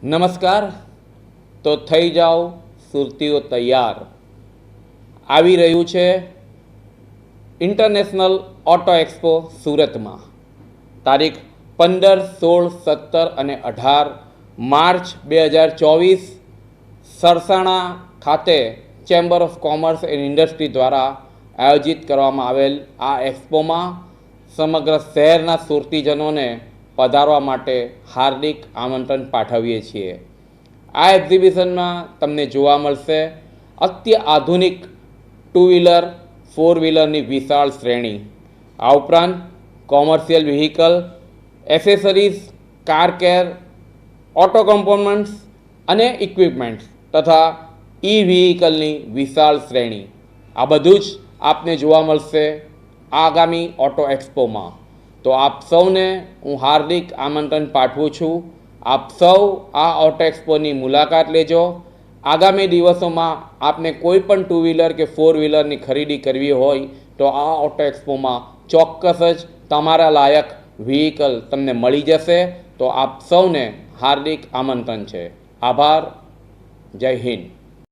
નમસ્કાર. તો થઈ જાઓ સુરતીઓ તૈયાર. આવી રહ્યું છે ઇન્ટરનેશનલ ઓટો એક્સપો સુરતમાં તારીખ 15, 16, 17 અને 18 માર્ચ 2024 સરસાણા ખાતે chamber of commerce and industry દ્વારા આયોજિત કરવામાં આવેલ આ એક્સપોમાં સમગ્ર શહેરના સુરતીજનોને પધારવા માટે હાર્દિક આમંત્રણ પાઠવીએ છીએ. આ એક્ઝિબિશનમાં તમને જોવા મળશે અત્યાધુનિક 2 વ્હીલર 4 વ્હીલરની વિશાળ શ્રેણી. આ ઉપરાંત commercial vehicle, accessories, car care, auto components અને ઇક્વિપમેન્ટ્સ તથા ઈ વ્હીકલની વિશાળ શ્રેણી. આ બધું જ આપને જોવા મળશે આગામી ઓટો એક્સપોમાં. તો આપ સૌને હું હાર્દિક આમંત્રણ પાઠવું છું. આપ સૌ આ ઓટો એક્સપોની મુલાકાત લેજો. આગામી દિવસોમાં આપને કોઈ પણ 2 વ્હીલર કે 4 વ્હીલરની ખરીદી કરવી હોય તો આ ઓટો એક્સપોમાં ચોક્કસ જ તમારા લાયક વ્હીકલ તમને મળી જશે. તો આપ સૌને હાર્દિક આમંત્રણ છે. આભાર. જય હિન્દ.